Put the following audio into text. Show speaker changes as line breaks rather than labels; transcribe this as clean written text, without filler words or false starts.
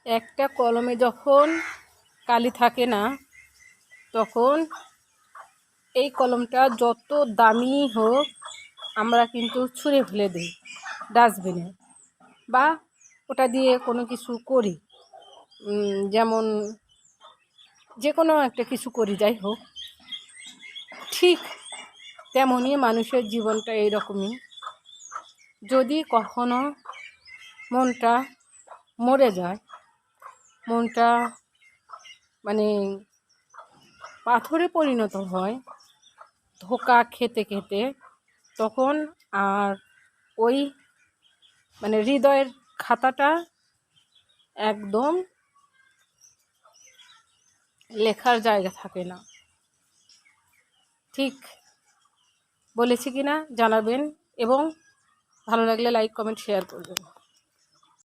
একটা কলমে যখন কালি থাকে না, তখন এই কলমটা যত দামি হোক আমরা কিন্তু ছুঁড়ে ফেলে দিই ডাস্টবিনে, বা ওটা দিয়ে কোনো কিছু করি, যেমন যে কোনো একটা কিছু করি, যাই হোক। ঠিক তেমনই মানুষের জীবনটা এইরকমই। যদি কখনো মনটা মরে যায়, মনটা মানে পাথরে পরিণত হয় ধোঁকা খেতে খেতে, তখন আর ওই হৃদয়ের খাতাটা একদম লেখার জায়গা থাকে না। ঠিক বলেছি কি না জানাবেন, এবং ভালো লাগলে লাইক, কমেন্ট, শেয়ার করবেন।